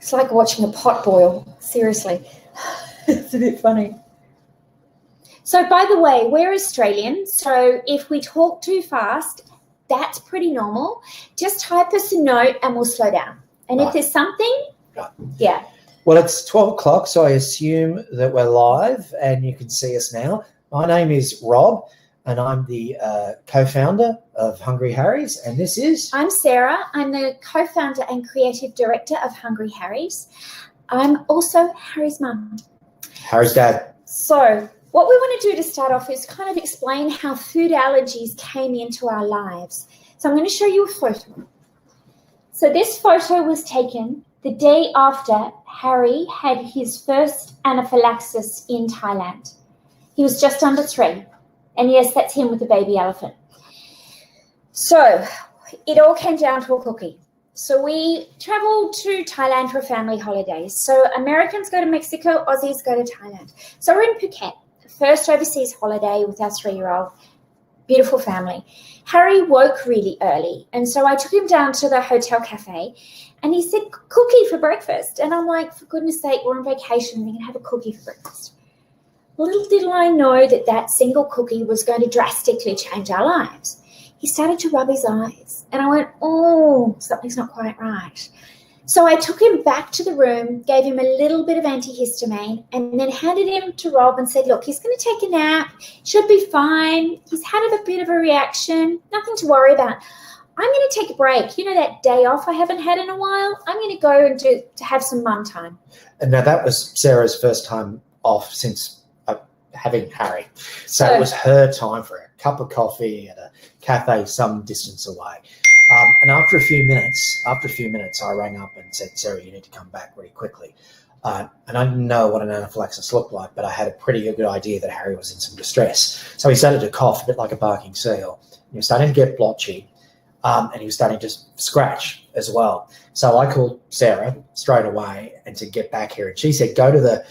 It's like watching a pot boil, seriously. It's a bit funny. So, by the way, we're Australian, so if we talk too fast, that's pretty normal. Just type us a note and we'll slow down. And if there's something, yeah. Well, it's 12 o'clock, so I assume that we're live and you can see us now. My name is Rob, and I'm the co-founder of Hungry Harry's, and this is... I'm Sarah. I'm the co-founder and creative director of Hungry Harry's. I'm also Harry's mum. Harry's dad. So what we want to do to start off is kind of explain how food allergies came into our lives. So I'm going to show you a photo. So this photo was taken the day after Harry had his first anaphylaxis in Thailand. He was just under 3. And yes, that's him with the baby elephant. So it all came down to a cookie. So we traveled to Thailand for family holidays. So Americans go to Mexico, Aussies go to Thailand. So we're in Phuket, first overseas holiday with our 3-year-old. Beautiful family. Harry woke really early. And so I took him down to the hotel cafe and he said, cookie for breakfast. And I'm like, for goodness sake, we're on vacation. We can have a cookie for breakfast. Little did I know that that single cookie was going to drastically change our lives. He started to rub his eyes and I went, oh, something's not quite right. So I took him back to the room, gave him a little bit of antihistamine and then handed him to Rob and said, look, he's going to take a nap. Should be fine. He's had a bit of a reaction. Nothing to worry about. I'm going to take a break. You know, that day off I haven't had in a while? I'm going to go and to have some mum time. And now that was Sarah's first time off since having Harry. So it was her time for a cup of coffee at a cafe some distance away. And after a few minutes, I rang up and said, Sarah, you need to come back really quickly. And I didn't know what an anaphylaxis looked like, but I had a pretty good idea that Harry was in some distress. So he started to cough a bit like a barking seal. He was starting to get blotchy, and he was starting to scratch as well. So I called Sarah straight away and to get back here. And she said, go to the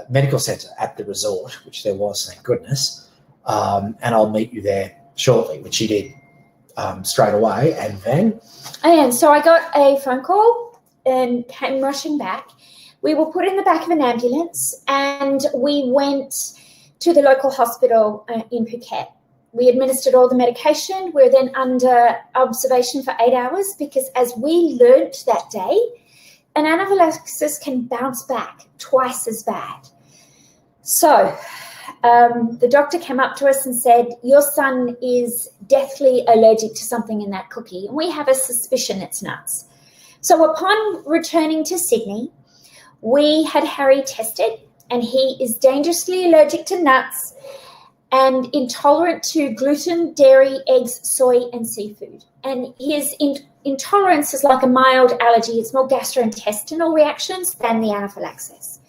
medical centre at the resort, which there was, thank goodness, and I'll meet you there shortly, which she did straight away. And so I got a phone call and came rushing back. We were put in the back of an ambulance and we went to the local hospital in Phuket. We administered all the medication. We were then under observation for 8 hours because, as we learnt that day, an anaphylaxis can bounce back twice as bad. So the doctor came up to us and said, your son is deathly allergic to something in that cookie, and we have a suspicion it's nuts. So upon returning to Sydney, we had Harry tested, and he is dangerously allergic to nuts and intolerant to gluten, dairy, eggs, soy, and seafood. And his intolerance is like a mild allergy. It's more gastrointestinal reactions than the anaphylaxis.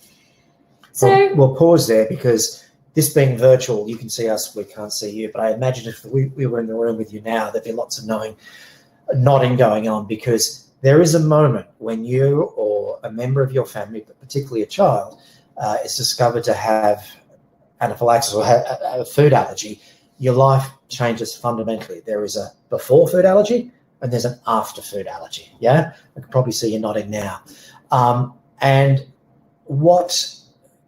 So we'll pause there because this being virtual, you can see us, we can't see you, but I imagine if we were in the room with you now, there'd be lots of nodding going on, because there is a moment when you or a member of your family, but particularly a child, is discovered to have anaphylaxis or have a food allergy. Your life changes fundamentally. There is a before food allergy and there's an after food allergy. Yeah, I can probably see you nodding now. And what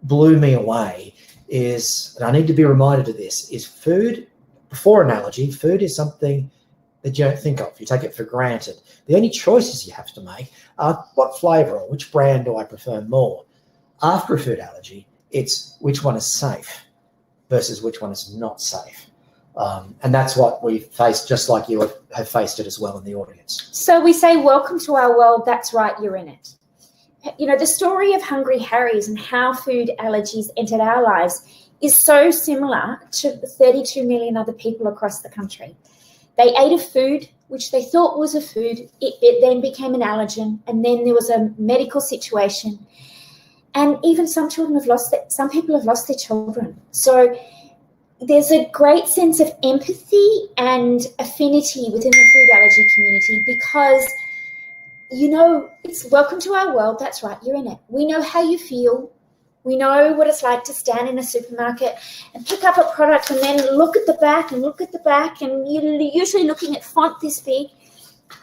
blew me away is, and I need to be reminded of this, is food, before an allergy, food is something that you don't think of. You take it for granted. The only choices you have to make are what flavour or which brand do I prefer more. After a food allergy, it's which one is safe versus which one is not safe. And that's what we faced, just like you have faced it as well in the audience. So we say, welcome to our world. That's right, you're in it. You know, the story of Hungry Harry's and how food allergies entered our lives is so similar to 32 million other people across the country. They ate a food which they thought was a food. It then became an allergen, and then there was a medical situation. And even some people have lost their children. So there's a great sense of empathy and affinity within the food allergy community because, you know, it's welcome to our world. That's right, you're in it. We know how you feel. We know what it's like to stand in a supermarket and pick up a product and then look at the back, and you're usually looking at font this big.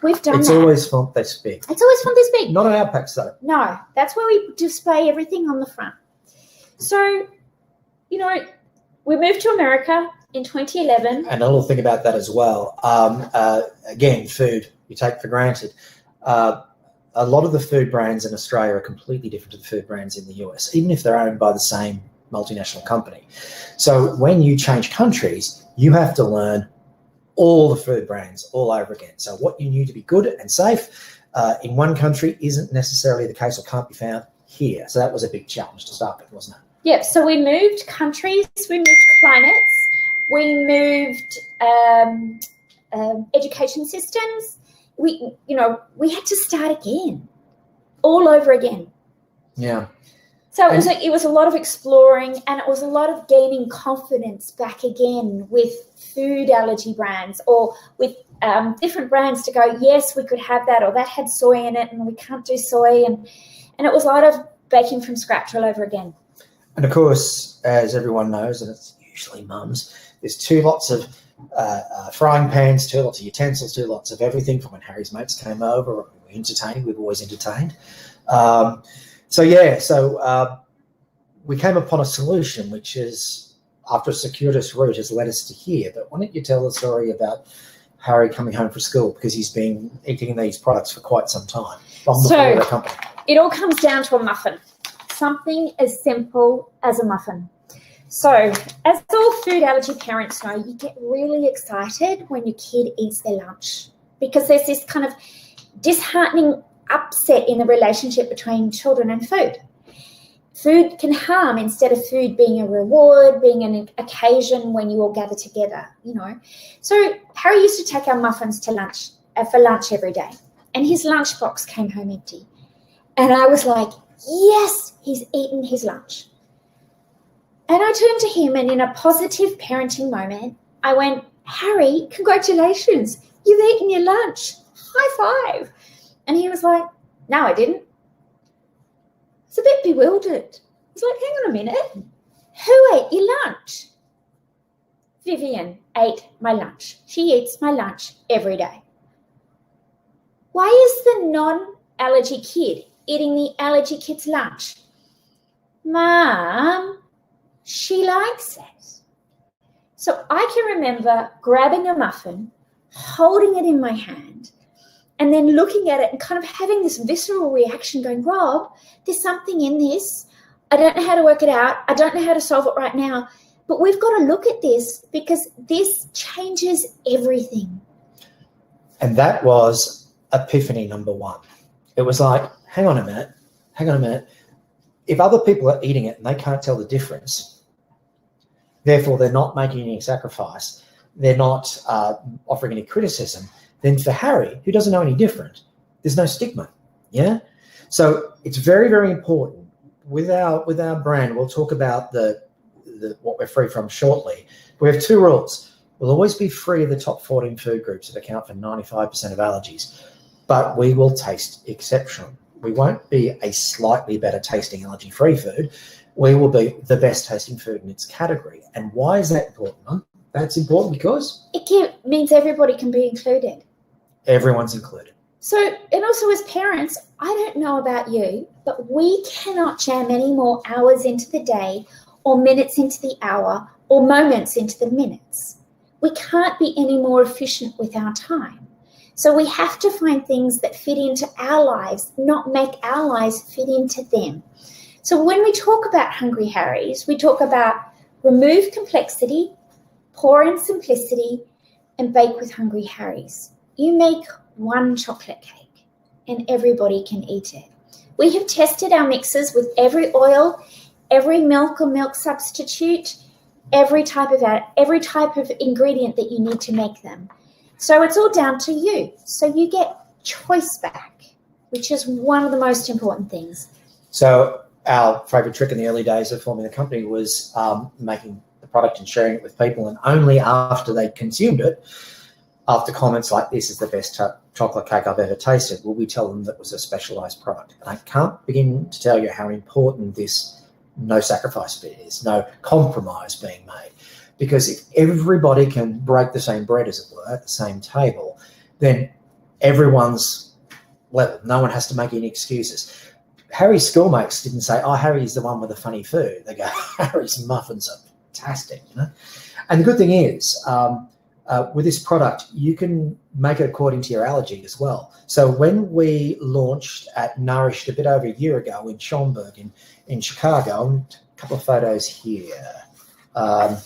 We've done It's that. always font this big. It's always font this big. Not on our packs, though. No, that's where we display everything on the front. So, we moved to America in 2011. And a little thing about that as well. Again, food you take for granted. A lot of the food brands in Australia are completely different to the food brands in the US, even if they're owned by the same multinational company. So when you change countries, you have to learn all the food brands all over again. So what you knew to be good and safe in one country isn't necessarily the case or can't be found here. So that was a big challenge to start with, wasn't it? Yeah, so we moved countries, we moved climates, we moved education systems. We had to start again, all over again. Yeah. So it was a lot of exploring, and it was a lot of gaining confidence back again with food allergy brands or with different brands to go, yes, we could have that, or that had soy in it and we can't do soy. And it was a lot of baking from scratch all over again. And of course, as everyone knows, and it's usually mums, there's two lots of frying pans, two lots of utensils, two lots of everything. From when Harry's mates came over, or we were entertaining, we've always entertained. So we came upon a solution, which is, after a circuitous route, has led us to here. But why don't you tell the story about Harry coming home from school, because he's been eating these products for quite some time. So it all comes down to a muffin. Something as simple as a muffin. So, as all food allergy parents know, you get really excited when your kid eats their lunch, because there's this kind of disheartening upset in the relationship between children and food. Food can harm instead of food being a reward, being an occasion when you all gather together, So Harry used to take our muffins to lunch, for lunch every day, and his lunchbox came home empty. And I was like, yes, he's eaten his lunch. And I turned to him, and in a positive parenting moment, I went, Harry, congratulations. You've eaten your lunch. High five. And he was like, no, I didn't. I was a bit bewildered. He's like, hang on a minute. Who ate your lunch? Vivian ate my lunch. She eats my lunch every day. Why is the non-allergy kid eating the allergy kid's lunch? Mom, she likes it. So I can remember grabbing a muffin, holding it in my hand, and then looking at it and kind of having this visceral reaction going, Rob, there's something in this. I don't know how to work it out. I don't know how to solve it right now. But we've got to look at this, because this changes everything. And that was epiphany number one. It was like, hang on a minute. If other people are eating it and they can't tell the difference, therefore they're not making any sacrifice, they're not offering any criticism, then for Harry, who doesn't know any different, there's no stigma, yeah? So it's very, very important. With our brand, we'll talk about the what we're free from shortly. We have two rules. We'll always be free of the top 14 food groups that account for 95% of allergies, but we will taste exceptional. We won't be a slightly better tasting allergy-free food. We will be the best tasting food in its category. And why is that important? Huh? That's important because it means everybody can be included. Everyone's included. So, and also as parents, I don't know about you, but we cannot jam any more hours into the day or minutes into the hour or moments into the minutes. We can't be any more efficient with our time. So we have to find things that fit into our lives, not make our lives fit into them. So when we talk about Hungry Harry's, we talk about remove complexity, pour in simplicity, and bake with Hungry Harry's. You make one chocolate cake and everybody can eat it. We have tested our mixes with every oil, every milk or milk substitute, every type of ingredient that you need to make them. So it's all down to you. So you get choice back, which is one of the most important things. So our favourite trick in the early days of forming the company was making the product and sharing it with people, and only after they consumed it, after comments like, this is the best chocolate cake I've ever tasted, will we tell them that it was a specialised product. And I can't begin to tell you how important this no sacrifice bit is, no compromise being made. Because if everybody can break the same bread, as it were, at the same table, then everyone's level. No one has to make any excuses. Harry's schoolmates didn't say, "Oh, Harry's the one with the funny food." They go, "Harry's muffins are fantastic," you know. And the good thing is, with this product, you can make it according to your allergy as well. So when we launched at Nourished a bit over a year ago in Schaumburg in Chicago, and a couple of photos here.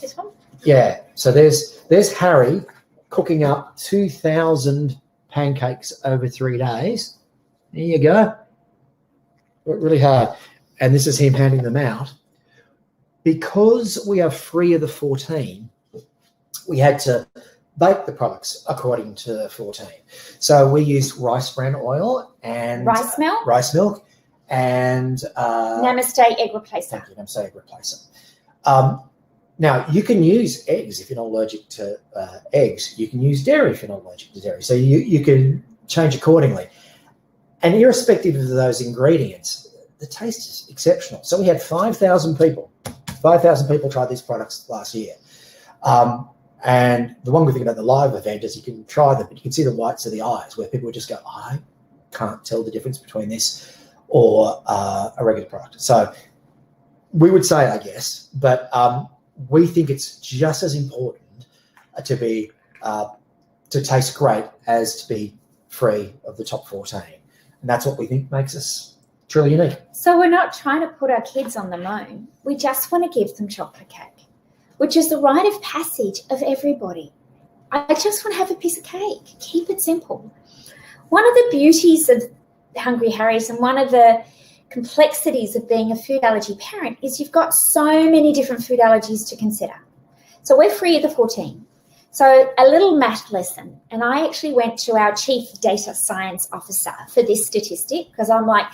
This one? Yeah. So there's Harry cooking up 2,000 pancakes over 3 days. There you go. Worked really hard. And this is him handing them out. Because we are free of the 14, we had to bake the products according to 14. So we used rice bran oil and Rice milk and Namaste egg replacer. Thank you, Namaste egg replacer. Now you can use eggs if you're not allergic to eggs. You can use dairy if you're not allergic to dairy. So you can change accordingly. And irrespective of those ingredients, the taste is exceptional. So we had 5,000 people tried these products last year. And the one good thing about the live event is you can try them, but you can see the whites of the eyes where people would just go, "I can't tell the difference between this or a regular product." So we would say, I guess, but we think it's just as important to taste great as to be free of the top 14. And that's what we think makes us truly unique. So we're not trying to put our kids on the moon. We just want to give them chocolate cake, which is the rite of passage of everybody. I just want to have a piece of cake. Keep it simple. One of the beauties of Hungry Harry's and one of the complexities of being a food allergy parent is you've got so many different food allergies to consider. So we're free of the 14. So a little math lesson, and I actually went to our chief data science officer for this statistic because I'm like,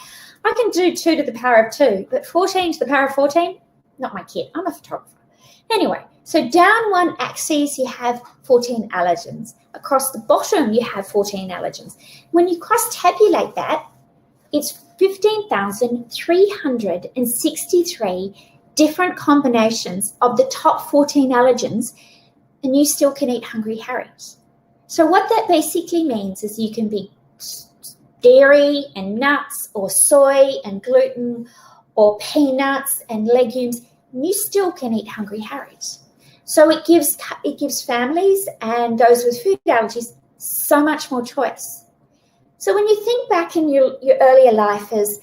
I can do 2 to the power of 2, but 14 to the power of 14, not my kid. I'm a photographer. Anyway, so down one axis you have 14 allergens. Across the bottom you have 14 allergens. When you cross-tabulate that, it's 15,363 different combinations of the top 14 allergens, and you still can eat Hungry Harry's. So what that basically means is you can be dairy and nuts or soy and gluten or peanuts and legumes, and you still can eat Hungry Harry's. So it gives families and those with food allergies so much more choice. So when you think back in your earlier life as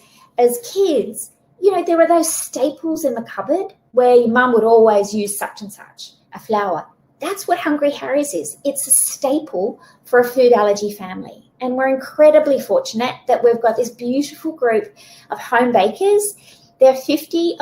kids, you know, there were those staples in the cupboard where your mum would always use such and such, a flour. That's what Hungry Harry's is. It's a staple for a food allergy family. And we're incredibly fortunate that we've got this beautiful group of home bakers. There are 50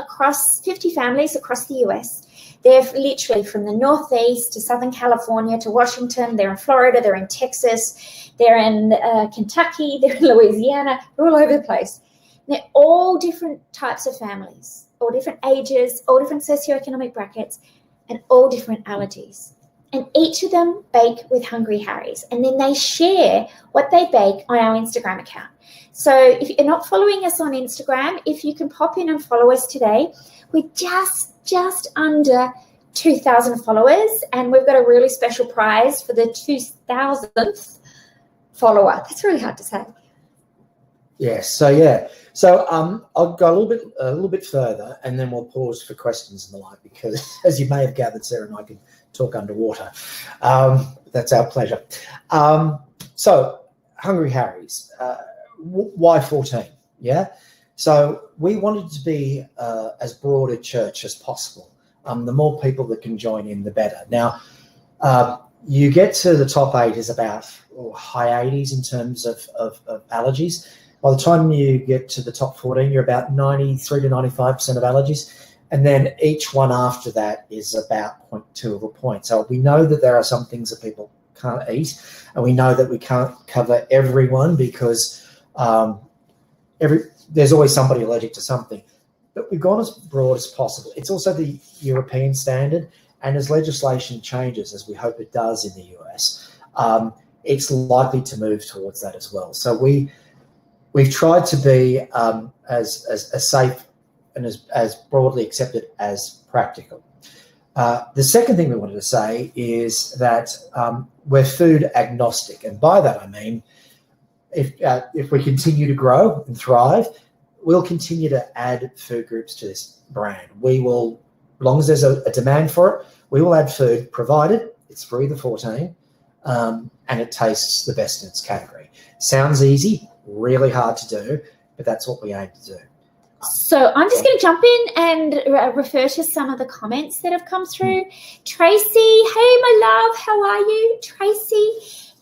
families across the US. They're literally from the Northeast to Southern California to Washington. They're in Florida. They're in Texas. They're in Kentucky. They're in Louisiana. They're all over the place. And they're all different types of families, all different ages, all different socioeconomic brackets, and all different allergies. And each of them bake with Hungry Harry's. And then they share what they bake on our Instagram account. So if you're not following us on Instagram, if you can pop in and follow us today, we're just under 2,000 followers. And we've got a really special prize for the 2,000th follower. That's really hard to say. Yes. So I'll go a little bit further, and then we'll pause for questions and the like, because as you may have gathered, Sarah and I can talk underwater. That's our pleasure. So Hungry Harry's, why 14? Yeah. So we wanted to be as broad a church as possible. The more people that can join in, the better. Now, you get to the top 8 is about high 80s in terms of allergies. By the time you get to the top 14, you're about 93 to 95% of allergies. And then each one after that is about 0.2 of a point. So we know that there are some things that people can't eat, and we know that we can't cover everyone because there's always somebody allergic to something. But we've gone as broad as possible. It's also the European standard, and as legislation changes, as we hope it does in the US, it's likely to move towards that as well. So we've tried to be as safe and as broadly accepted as practical. The second thing we wanted to say is that we're food agnostic. And by that I mean if we continue to grow and thrive, we'll continue to add food groups to this brand. We will, as long as there's a demand for it, we will add food, provided it's free the 14, and it tastes the best in its category. Sounds easy, really hard to do, but that's what we aim to do. So I'm just going to jump in and refer to some of the comments that have come through. Tracy, hey, my love, how are you? Tracy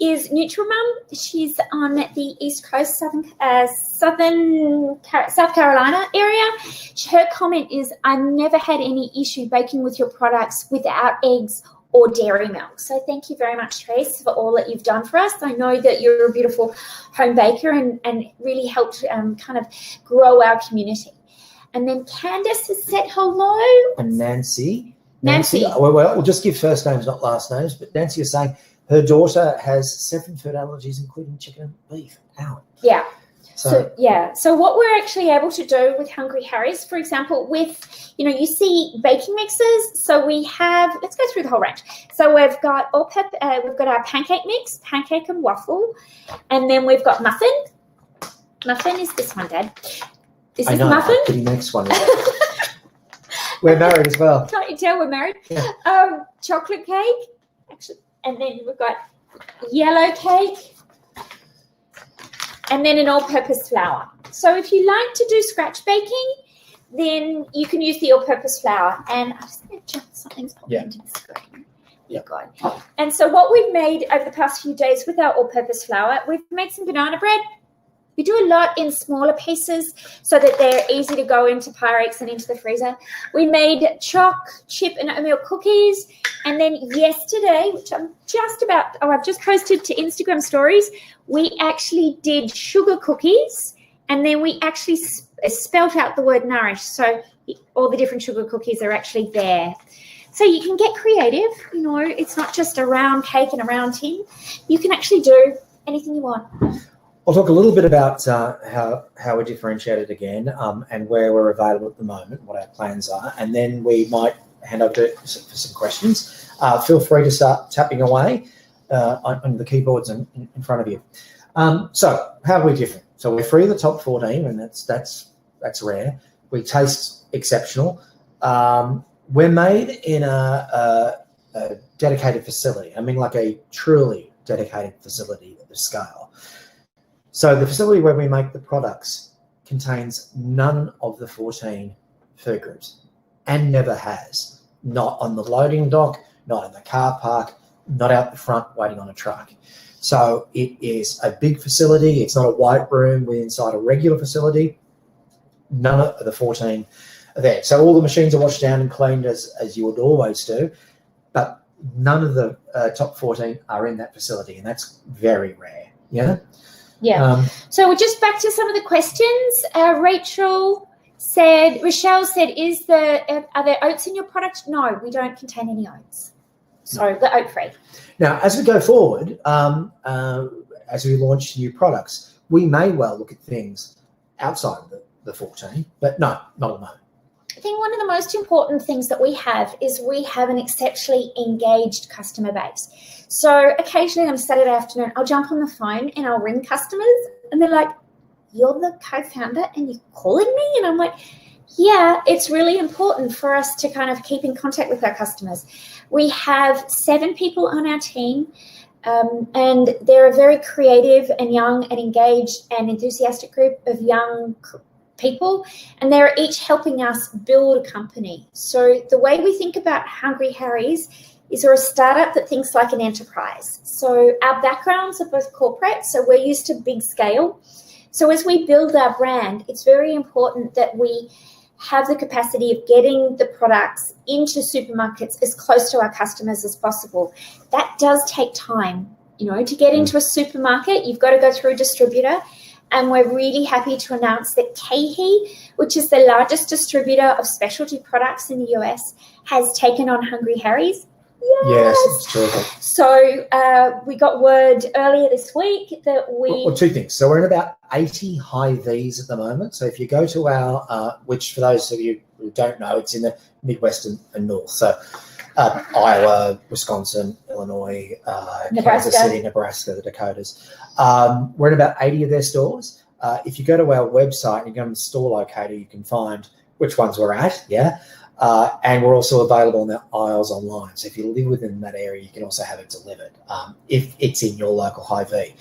is Nutrimum. She's on the East Coast, South Carolina area. Her comment is, I never had any issue baking with your products without eggs or dairy milk. So thank you very much, Trace, for all that you've done for us. I know that you're a beautiful home baker and really helped kind of grow our community. And then Candace has said hello. And Nancy. Well, we'll just give first names, not last names. But Nancy is saying her daughter has 7 food allergies, including chicken and beef. Ow. Yeah. So what we're actually able to do with Hungry Harry's, for example, with, you see baking mixes. So we have, let's go through the whole range. So we've got we've got our pancake mix, pancake and waffle, and then we've got muffin. Muffin is this one, Dad. This is muffin. The next one. We're married as well. Can't you tell we're married? Yeah. Chocolate cake, actually, and then we've got yellow cake. And then an all-purpose flour. So if you like to do scratch baking, then you can use the all-purpose flour. And I just think something's popped into the screen. Yeah. God. And so what we've made over the past few days with our all-purpose flour, we've made some banana bread. We do a lot in smaller pieces so that they're easy to go into Pyrex and into the freezer. We made choc, chip, and oatmeal cookies. And then yesterday, which I've just posted to Instagram stories, we actually did sugar cookies. And then we actually spelt out the word nourish. So all the different sugar cookies are actually there. So you can get creative. It's not just a round cake and a round tin. You can actually do anything you want. I'll talk a little bit about how we're differentiated again and where we're available at the moment, what our plans are, and then we might hand over for some questions. Feel free to start tapping away on the keyboards in front of you. So how are we different? So we're free of the top 14, and that's rare. We taste exceptional. We're made in a dedicated facility. I mean, like a truly dedicated facility at the scale. So the facility where we make the products contains none of the 14 food groups and never has. Not on the loading dock, not in the car park, not out the front waiting on a truck. So it is a big facility. It's not a white room. We're inside a regular facility. None of the 14 are there. So all the machines are washed down and cleaned as you would always do, but none of the top 14 are in that facility, and that's very rare. Yeah. Yeah. So we're just back to some of the questions. Rochelle said, are there oats in your product? No, we don't contain any oats. So we're oat free. Now, as we go forward, as we launch new products, we may well look at things outside the 14, but no, not at the moment. I think one of the most important things that we have is we have an exceptionally engaged customer base. So occasionally on a Saturday afternoon, I'll jump on the phone and I'll ring customers and they're like, you're the co-founder and you're calling me? And I'm like, yeah, it's really important for us to kind of keep in contact with our customers. We have 7 people on our team, and they're a very creative and young and engaged and enthusiastic group of young people, and they're each helping us build a company. So the way we think about Hungry Harry's is we're a startup that thinks like an enterprise. So our backgrounds are both corporate, so we're used to big scale. So as we build our brand, it's very important that we have the capacity of getting the products into supermarkets as close to our customers as possible. That does take time. To get into a supermarket, you've got to go through a distributor. And we're really happy to announce that KeHE, which is the largest distributor of specialty products in the US, has taken on Hungry Harry's. Yes, it's terrific. So we got word earlier this week that Well, 2 things. So we're in about 80 high Vs at the moment. So if you go to our, which for those of you who don't know, it's in the Midwest and North. So Iowa, Wisconsin, Illinois, Nebraska. Kansas City, Nebraska, the Dakotas. We're in about 80 of their stores. If you go to our website and you go to the store locator, you can find which ones we're at, and we're also available in the aisles online. So if you live within that area, you can also have it delivered if it's in your local Hy-Vee.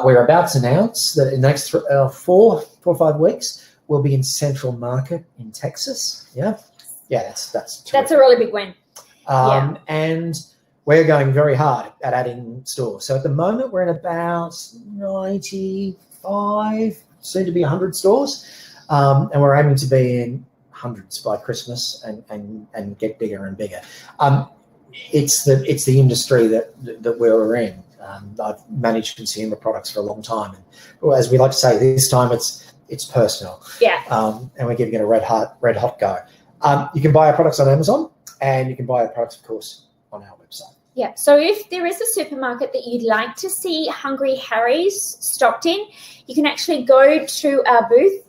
We're about to announce that in the next 4 or 5 weeks, we'll be in Central Market in Texas. That's a really big win. And we're going very hard at adding stores. So at the moment, we're in about 95, soon to be 100 stores. And we're aiming to be in hundreds by Christmas and get bigger and bigger. It's the industry that we're in. I've managed consumer products for a long time. And as we like to say, this time it's personal. And we're giving it a red hot go. You can buy our products on Amazon, and you can buy our products, of course, on our website. Yeah, so if there is a supermarket that you'd like to see Hungry Harry's stocked in, you can actually go to our booth,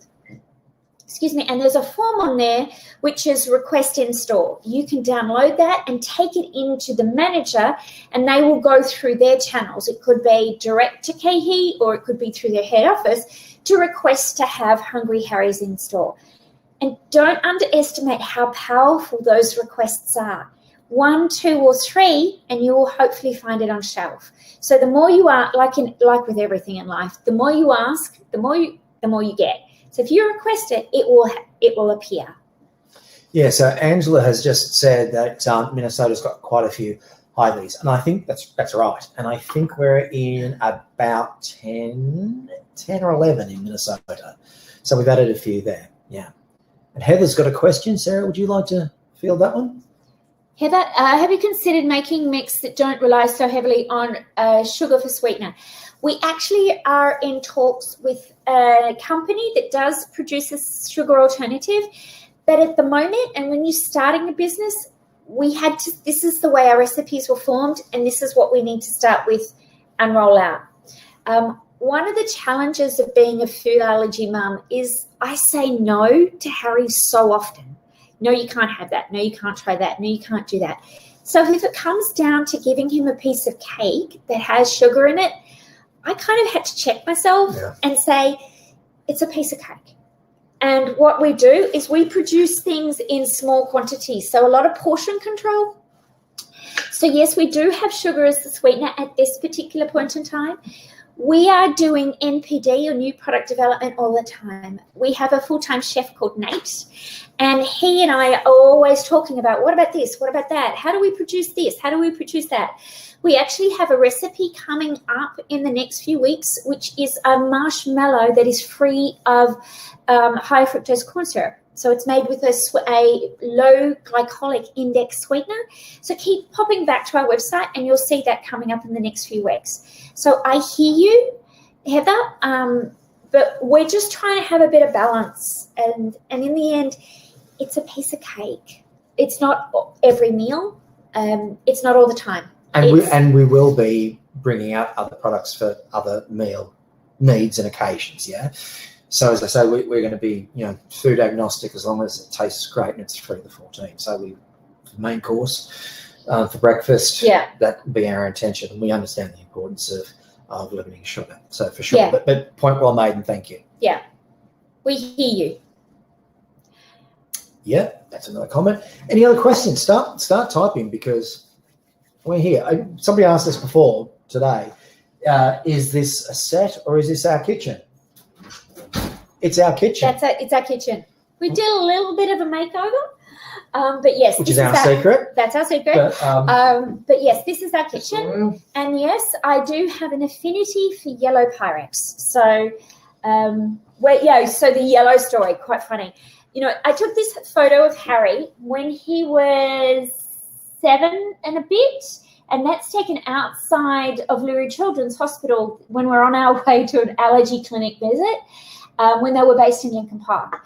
and there's a form on there which is request in store. You can download that and take it into the manager, and they will go through their channels. It could be direct to KeHE, or it could be through their head office to request to have Hungry Harry's in store. And don't underestimate how powerful those requests are. 1, 2, or 3, and you will hopefully find it on shelf. So the more you are, like with everything in life, the more you ask, the more you get. So if you request it, it will appear. Yeah. So Angela has just said that Minnesota's got quite a few Hy-Vees, and I think that's right. And I think we're in about 10 or 11 in Minnesota. So we've added a few there. Yeah. And Heather's got a question. Sarah, would you like to field that one? Heather, have you considered making mix that don't rely so heavily on sugar for sweetener? We actually are in talks with a company that does produce a sugar alternative, but at the moment, and when you're starting a business, this is the way our recipes were formed, and this is what we need to start with and roll out. One of the challenges of being a food allergy mum is I say no to Harry so often. No, you can't have that. No, you can't try that. No, you can't do that. So if it comes down to giving him a piece of cake that has sugar in it, I kind of had to check myself and say, it's a piece of cake. And what we do is we produce things in small quantities. So a lot of portion control. So yes, we do have sugar as the sweetener at this particular point in time. We are doing NPD, or new product development, all the time. We have a full-time chef called Nate, and he and I are always talking about, what about this? What about that? How do we produce this? How do we produce that? We actually have a recipe coming up in the next few weeks, which is a marshmallow that is free of high fructose corn syrup. So it's made with a low glycolic index sweetener. So keep popping back to our website, and you'll see that coming up in the next few weeks. So I hear you, Heather, but we're just trying to have a bit of balance. And in the end, it's a piece of cake. It's not every meal. It's not all the time. And we will be bringing out other products for other meal needs and occasions, So as I say, we're going to be, food agnostic as long as it tastes great and it's free the 14. So the main course for breakfast, that will be our intention. And we understand the importance of limiting sugar. So for sure, but point well made, and thank you. Yeah, we hear you. Yeah, that's another comment. Any other questions? Start typing, because we're here. Somebody asked us before today, is this a set or is this our kitchen? It's our kitchen. It's our kitchen. We did a little bit of a makeover, but yes. Which is our secret. That's our secret. But yes, this is our kitchen. And yes, I do have an affinity for yellow Pyrex. So, so the yellow story, quite funny. I took this photo of Harry when he was 7 and a bit, and that's taken outside of Lurie Children's Hospital when we're on our way to an allergy clinic visit. When they were based in Lincoln Park.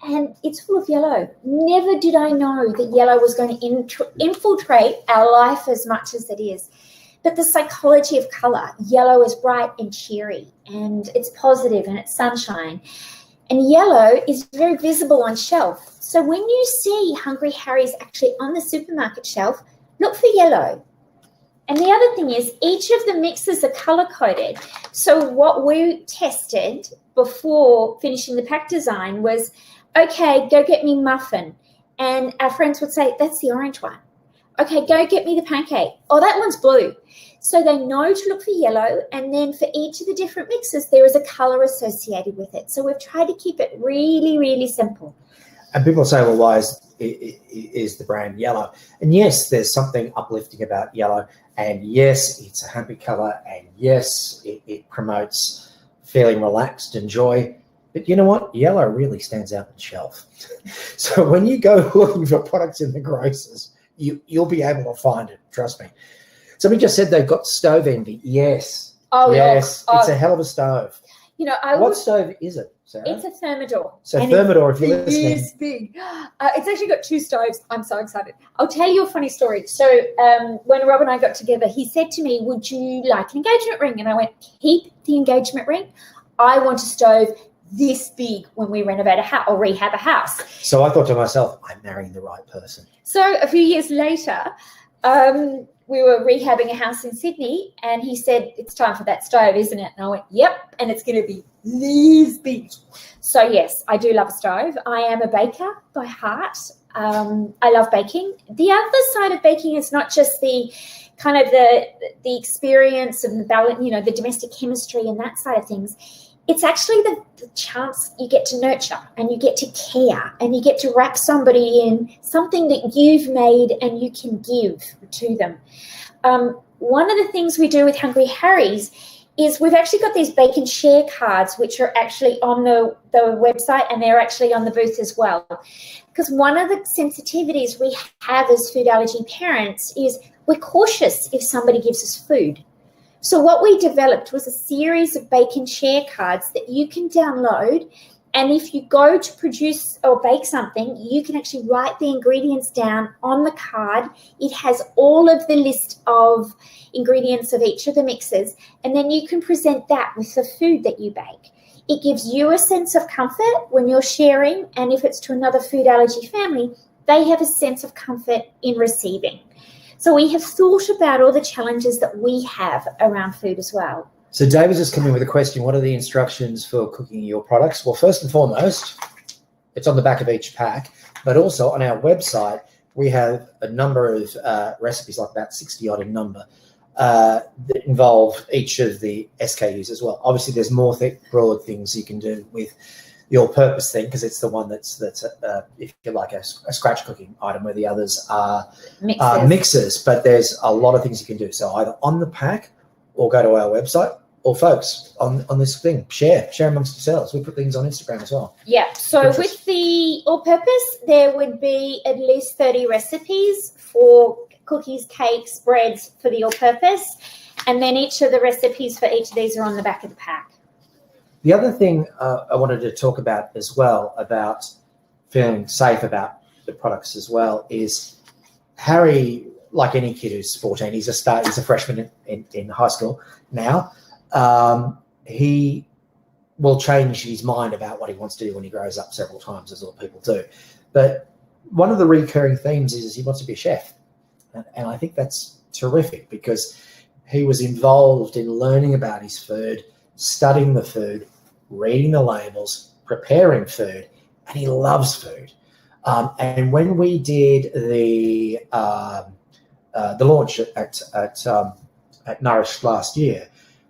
And it's full of yellow. Never did I know that yellow was going to infiltrate our life as much as it is. But the psychology of colour, yellow is bright and cheery, and it's positive and it's sunshine. And yellow is very visible on shelf. So when you see Hungry Harry's actually on the supermarket shelf, look for yellow. And the other thing is each of the mixes are color-coded. So what we tested before finishing the pack design was, okay, go get me muffin. And our friends would say, that's the orange one. Okay, go get me the pancake. Oh, that one's blue. So they know to look for yellow, and then for each of the different mixes, there is a color associated with it. So we've tried to keep it really, really simple. And people say, well, why is the brand yellow? And yes, there's something uplifting about yellow. And yes, it's a happy color. And yes, it promotes feeling relaxed and joy. But you know what? Yellow really stands out on the shelf. So when you go looking for products in the grocers, you'll be able to find it. Trust me. Somebody just said they've got stove envy. Yes. Oh, yes. Look. It's a hell of a stove. You know, what stove is it, Sarah? It's a Thermador. So Thermador, if you're listening. It's big. It's actually got 2 stoves. I'm so excited. I'll tell you a funny story. So when Rob and I got together, he said to me, would you like an engagement ring? And I went, keep the engagement ring. I want a stove this big when we renovate a house or rehab a house. So I thought to myself, I'm marrying the right person. So a few years later, we were rehabbing a house in Sydney, and he said, it's time for that stove, isn't it? And I went, yep, and it's going to be this big. So yes, I do love a stove. I am a baker by heart. I love baking. The other side of baking is not just the kind of the experience and the balance, you know, the domestic chemistry and that side of things. It's actually the chance you get to nurture and you get to care and you get to wrap somebody in something that you've made and you can give to them. One of the things we do with Hungry Harry's is we've actually got these bacon share cards, which are actually on the website, and they're actually on the booth as well. Because one of the sensitivities we have as food allergy parents is we're cautious if somebody gives us food. So what we developed was a series of bacon share cards that you can download, and if you go to produce or bake something, you can actually write the ingredients down on the card. It has all of the list of ingredients of each of the mixes, and then you can present that with the food that you bake. It gives you a sense of comfort when you're sharing, and if it's to another food allergy family, they have a sense of comfort in receiving. So we have thought about all the challenges that we have around food as well. So David's just come in with a question. What are the instructions for cooking your products? Well, first and foremost, it's on the back of each pack, but also on our website, we have a number of recipes, like about 60 odd in number, that involve each of the SKUs as well. Obviously, there's more broad things you can do with the all-purpose thing, because it's the one that's if you like, a scratch cooking item, where the others are mixers. But there's a lot of things you can do. So either on the pack or go to our website, or folks on this thing, share amongst yourselves. We put things on Instagram as well. Yeah. So with the all-purpose, there would be at least 30 recipes for cookies, cakes, breads for the all-purpose, and then each of the recipes for each of these are on the back of the pack. The other thing I wanted to talk about as well, about feeling safe about the products as well, is Harry, like any kid who's 14, he's a freshman in high school now. He will change his mind about what he wants to do when he grows up several times, as all people do. But one of the recurring themes is he wants to be a chef. And I think that's terrific, because he was involved in learning about his food, studying the food, reading the labels, preparing food, and he loves food. And when we did the launch at Nourish last year,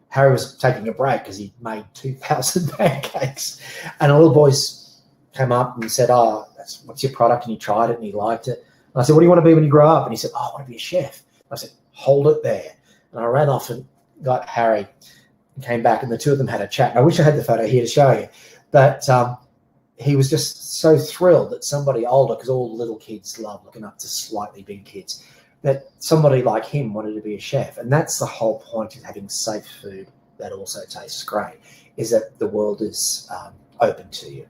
Harry was taking a break because he made 2,000 pancakes, and a little boys came up and said, "Oh, what's your product?" And he tried it and he liked it. And I said, "What do you want to be when you grow up?" And he said, "Oh, I want to be a chef." And I said, "Hold it there." And I ran off and got Harry and came back, and the two of them had a chat. I wish I had the photo here to show you, but he was just so thrilled that somebody older, because all little kids love looking up to slightly big kids, that somebody like him wanted to be a chef. And that's the whole point of having safe food that also tastes great, is that the world is open to you.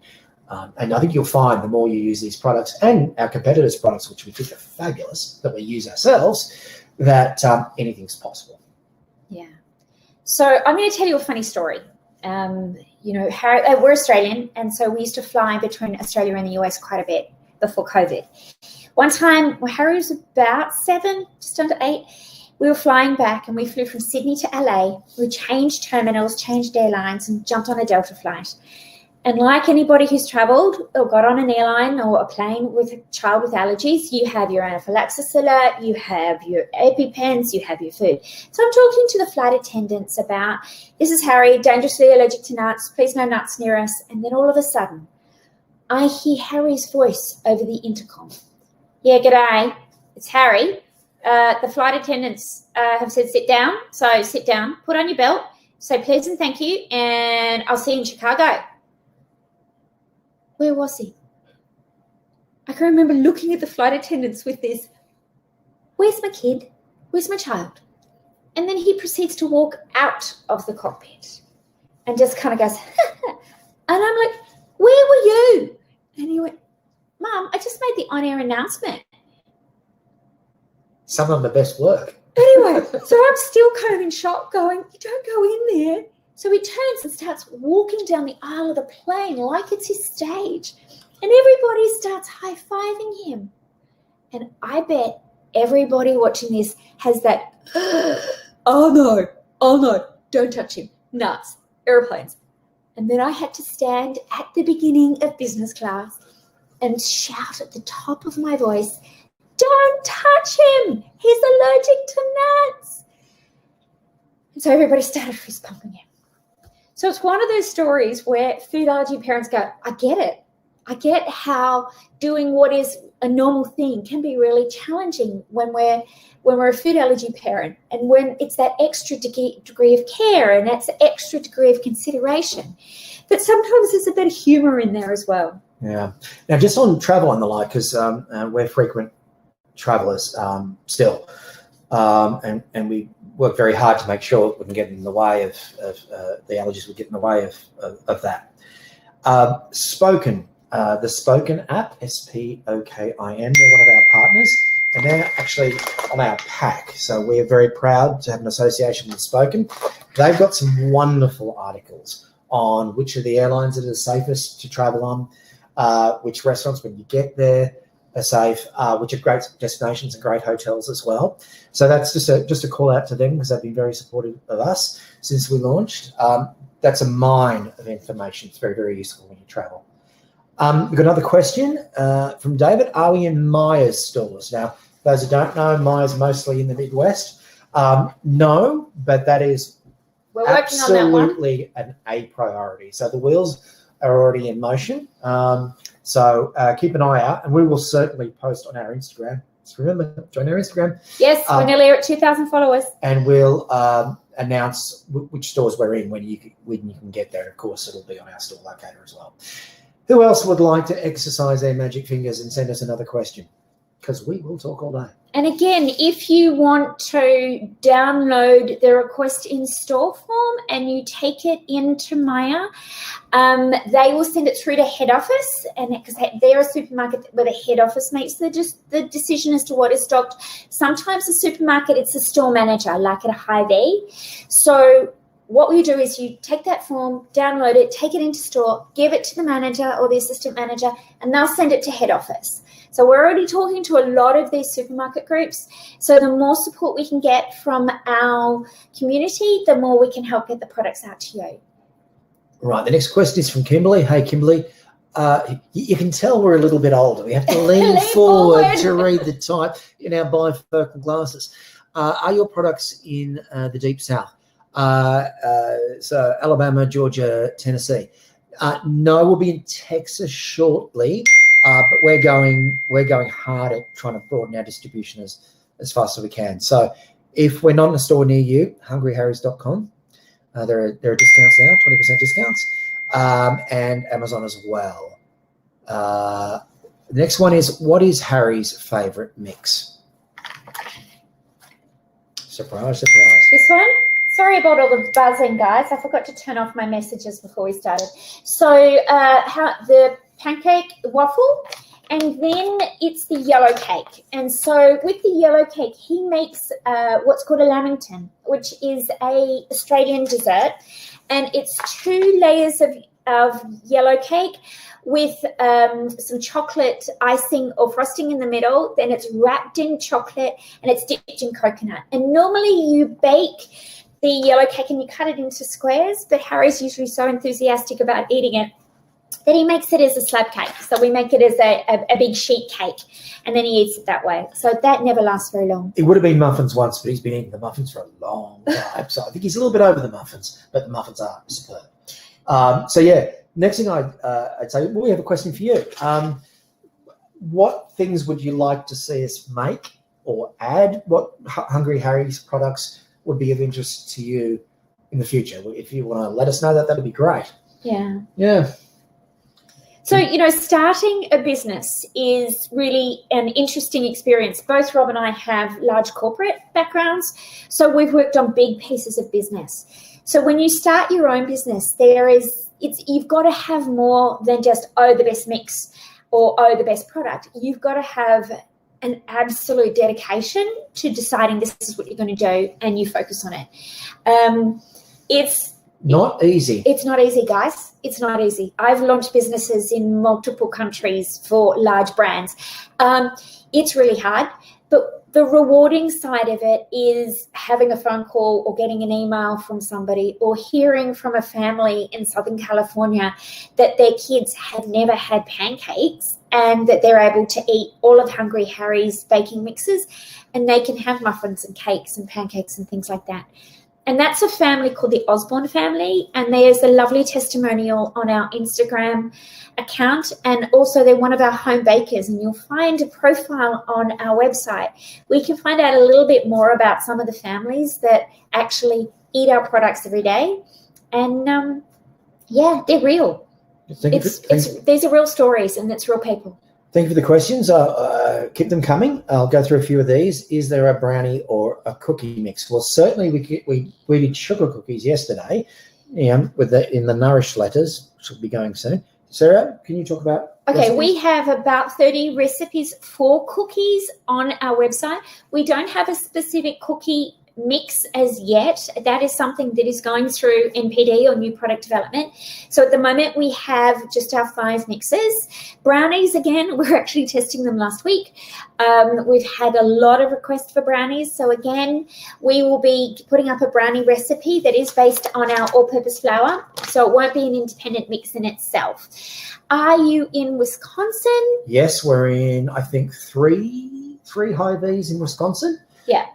And I think you'll find the more you use these products and our competitors' products, which we think are fabulous, that we use ourselves, that anything's possible. Yeah. So I'm going to tell you a funny story. Harry, we're Australian, and so we used to fly between Australia and the US quite a bit before COVID. One time, Harry was about 7, just under 8, we were flying back, and we flew from Sydney to LA. We changed terminals, changed airlines, and jumped on a Delta flight. And like anybody who's travelled or got on an airline or a plane with a child with allergies, you have your anaphylaxis alert, you have your EpiPens, you have your food. So I'm talking to the flight attendants about, this is Harry, dangerously allergic to nuts, please no nuts near us. And then all of a sudden, I hear Harry's voice over the intercom. Yeah, g'day, it's Harry. The flight attendants have said sit down, so sit down, put on your belt, say please and thank you, and I'll see you in Chicago. Where was he? I can remember looking at the flight attendants with this, where's my kid? Where's my child? And then he proceeds to walk out of the cockpit and just kind of goes, and I'm like, where were you? And he went, Mum, I just made the on-air announcement. Some of the best work. Anyway, so I'm still kind of in shock going, you don't go in there. So he turns and starts walking down the aisle of the plane like it's his stage. And everybody starts high-fiving him. And I bet everybody watching this has that, oh no, don't touch him. Nuts, airplanes. And then I had to stand at the beginning of business class and shout at the top of my voice, don't touch him. He's allergic to nuts. And so everybody started fist pumping him. So it's one of those stories where food allergy parents go, I get it. I get how doing what is a normal thing can be really challenging when we're a food allergy parent, and when it's that extra degree of care and that's an extra degree of consideration. But sometimes there's a bit of humour in there as well. Yeah. Now, just on travel and the like, because we're frequent travellers still, and we work very hard to make sure it wouldn't get in the way of the allergies would get in the way of that. Spoken, the Spoken app, Spokin, they're one of our partners, and they're actually on our pack. So we're very proud to have an association with Spoken. They've got some wonderful articles on which of the airlines are the safest to travel on, which restaurants when you get there are safe, which are great destinations and great hotels as well. So that's just a call out to them because they've been very supportive of us since we launched. That's a mine of information. It's very, very useful when you travel. We've got another question from David. Are we in Myers stores? Now, those who don't know, Myers mostly in the Midwest. No, but that is We're working on that one. Absolutely an A priority. So the wheels are already in motion. So keep an eye out, and we will certainly post on our Instagram. So remember, join our Instagram. Yes, we're nearly at 2,000 followers. And we'll announce which stores we're in when you can get there. Of course, it'll be on our store locator as well. Who else would like to exercise their magic fingers and send us another question? Because we will talk all day. And again, if you want to download the request in store form and you take it into Maya, they will send it through to head office, and because they're a supermarket where the head office makes the decision as to what is stocked. Sometimes the supermarket, it's the store manager, like at a Hy-Vee. So what we do is you take that form, download it, take it into store, give it to the manager or the assistant manager, and they'll send it to head office. So we're already talking to a lot of these supermarket groups. So the more support we can get from our community, the more we can help get the products out to you. Right. The next question is from Kimberly. Hey, Kimberly. You can tell we're a little bit older. We have to lean forward to read the type in our bifocal glasses. Are your products in the Deep South? So Alabama, Georgia, Tennessee. No, we'll be in Texas shortly. But we're going hard at trying to broaden our distribution as fast as we can. So if we're not in a store near you, hungryharrys.com. There are discounts now, 20% discounts, and Amazon as well. The next one is, what is Harry's favourite mix? Surprise, surprise. This one? Sorry about all the buzzing, guys. I forgot to turn off my messages before we started. So the pancake waffle And then it's the yellow cake. And so with the yellow cake, he makes what's called a lamington, which is a Australian dessert. And it's 2 layers of yellow cake with some chocolate icing or frosting in the middle. Then it's wrapped in chocolate and it's dipped in coconut. And normally you bake the yellow cake and you cut it into squares, but Harry's usually so enthusiastic about eating it that he makes it as a slab cake. So we make it as a big sheet cake, and then he eats it that way. So that never lasts very long. It would have been muffins once, but he's been eating the muffins for a long time. So I think he's a little bit over the muffins, but the muffins are superb. So yeah, next thing I'd say, well, we have a question for you. What things would you like to see us make or add? What Hungry Harry's products would be of interest to you in the future? If you want to let us know that, that'd be great. Yeah. Yeah. So, starting a business is really an interesting experience. Both Rob and I have large corporate backgrounds, so we've worked on big pieces of business. So when you start your own business, you've got to have more than just, the best mix or, the best product. You've got to have an absolute dedication to deciding this is what you're going to do, and you focus on it. It's not easy. It's not easy, guys. It's not easy. I've launched businesses in multiple countries for large brands. It's really hard, but the rewarding side of it is having a phone call or getting an email from somebody or hearing from a family in Southern California that their kids have never had pancakes and that they're able to eat all of Hungry Harry's baking mixes and they can have muffins and cakes and pancakes and things like that. And that's a family called the Osborne family. And there's a lovely testimonial on our Instagram account. And also they're one of our home bakers. And you'll find a profile on our website. We can find out a little bit more about some of the families that actually eat our products every day. And they're real. These are real stories and it's real people. Thank you for the questions. Keep them coming. I'll go through a few of these. Is there a brownie or a cookie mix? Well, certainly we did sugar cookies yesterday, in the Nourish letters, which will be going soon. Sarah, can you talk about? Okay, recipes? We have about 30 recipes for cookies on our website. We don't have a specific cookie mix as yet. That is something that is going through NPD or new product development. So at the moment we have just our 5 mixes. Brownies, again, we're actually testing them last week. We've had a lot of requests for brownies. So again, we will be putting up a brownie recipe that is based on our all-purpose flour. So it won't be an independent mix in itself. Are you in Wisconsin? Yes, we're in, I think, three Hy-Vees in Wisconsin. Yeah.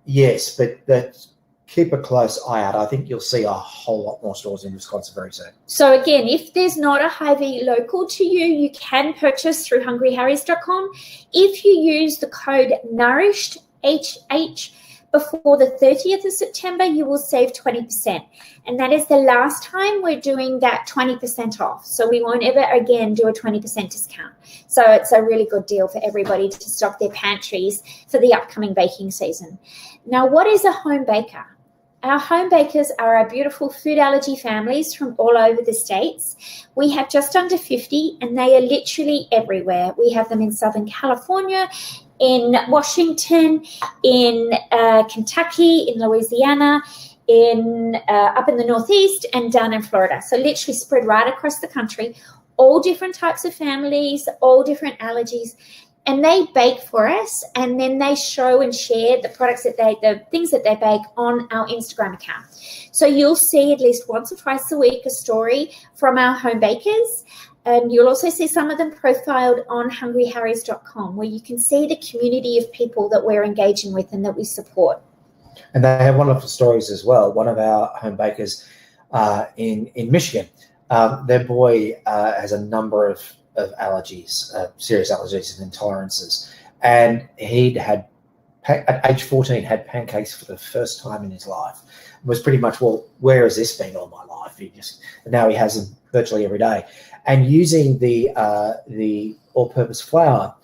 Yes, but keep a close eye out. I think you'll see a whole lot more stores in Wisconsin very soon. So again, if there's not a Hy-Vee local to you, you can purchase through hungryharrys.com. If you use the code NOURISHED, HH, before the 30th of September, you will save 20%. And that is the last time we're doing that 20% off. So we won't ever again do a 20% discount. So it's a really good deal for everybody to stock their pantries for the upcoming baking season. Now, what is a home baker? Our home bakers are our beautiful food allergy families from all over the states. We have just under 50 and they are literally everywhere. We have them in Southern California, in Washington, in Kentucky, in Louisiana, up in the Northeast and down in Florida. So literally spread right across the country, all different types of families, all different allergies. And they bake for us, and then they show and share the things that they bake on our Instagram account. So you'll see at least once or twice a week a story from our home bakers, and you'll also see some of them profiled on hungryharrys.com, where you can see the community of people that we're engaging with and that we support. And they have wonderful stories as well. One of our home bakers in Michigan, their boy has a number of allergies, serious allergies and intolerances. And at age 14, had pancakes for the first time in his life. It was pretty much, well, where has this been all my life? And now he has them virtually every day. And using the all-purpose flour,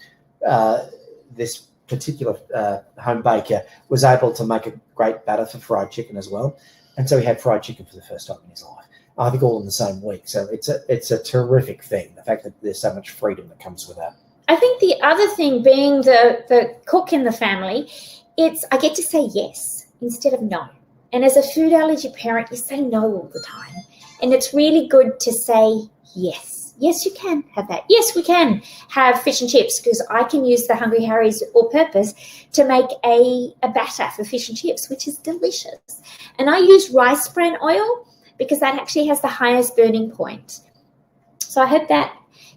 this particular home baker was able to make a great batter for fried chicken as well. And so he had fried chicken for the first time in his life. I think all in the same week. So it's a terrific thing, the fact that there's so much freedom that comes with that. I think the other thing, being the cook in the family, I get to say yes instead of no. And as a food allergy parent, you say no all the time. And it's really good to say yes. Yes, you can have that. Yes, we can have fish and chips, because I can use the Hungry Harry's all-purpose to make a batter for fish and chips, which is delicious. And I use rice bran oil because that actually has the highest burning point. So I hope that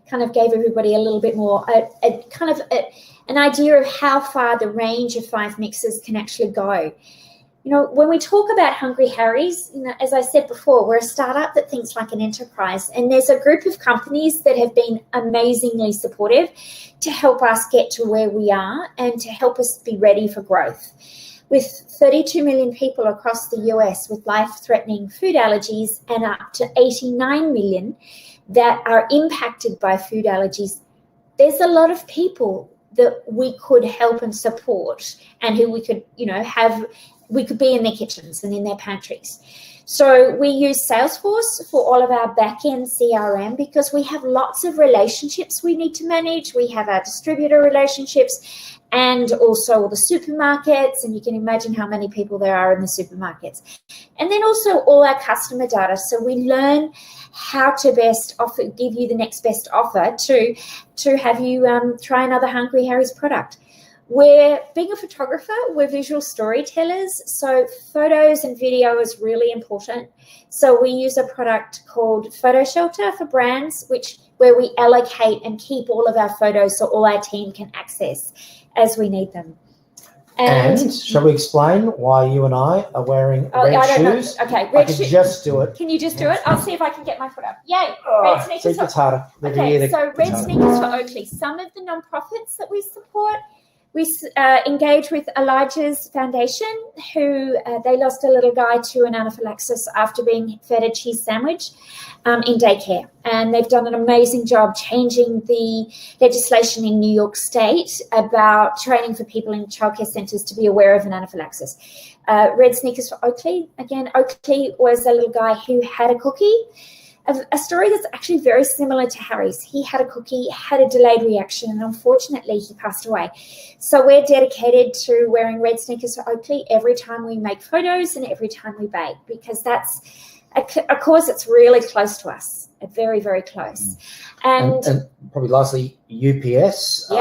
kind of gave everybody a little bit more, an idea of how far the range of 5 mixes can actually go. You know, when we talk about Hungry Harry's, you know, as I said before, we're a startup that thinks like an enterprise. And there's a group of companies that have been amazingly supportive to help us get to where we are and to help us be ready for growth. With 32 million people across the US with life-threatening food allergies and up to 89 million that are impacted by food allergies, there's a lot of people that we could help and support, and who we could, you know, we could be in their kitchens and in their pantries. So we use Salesforce for all of our back-end CRM because we have lots of relationships we need to manage. We have our distributor relationships and also the supermarkets, and you can imagine how many people there are in the supermarkets. And then also all our customer data. So we learn how to best give you the next best offer to have you try another Hungry Harry's product. Being a photographer, we're visual storytellers, so photos and video is really important. So we use a product called Photo Shelter for brands, where we allocate and keep all of our photos so all our team can access as we need them. And shall we explain why you and I are wearing red shoes? Okay, red shoes. Just do it. Can you just do it? I'll see if I can get my foot up. Yay! Red sneakers. It's harder. Okay, so red sneakers for Oakley. Some of the nonprofits that we support, we engage with Allergies Foundation, who they lost a little guy to an anaphylaxis after being fed a cheese sandwich in daycare. And they've done an amazing job changing the legislation in New York State about training for people in childcare centres to be aware of an anaphylaxis. Red sneakers for Oakley. Again, Oakley was a little guy who had a cookie. A story that's actually very similar to Harry's. He had a cookie, had a delayed reaction, and unfortunately he passed away. So we're dedicated to wearing red sneakers for Oakley every time we make photos and every time we bake, because that's a cause that's really close to us, very, very close. And probably lastly, UPS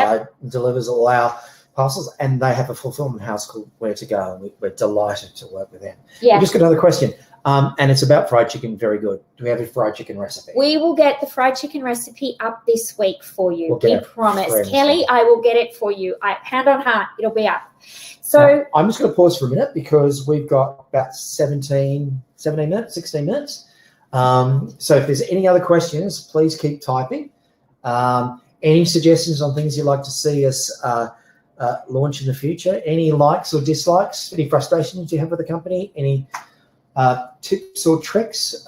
delivers all our parcels, and they have a fulfillment house called Where to Go, and we're delighted to work with them. Yeah. We just got another question. And it's about fried chicken. Very good. Do we have a fried chicken recipe? We will get the fried chicken recipe up this week for you. We promise. Kelly, I will get it for you. Hand on heart, it'll be up. So now, I'm just going to pause for a minute because we've got about 16 minutes. So if there's any other questions, please keep typing. Any suggestions on things you'd like to see us launch in the future? Any likes or dislikes? Any frustrations you have with the company? Any tips or tricks?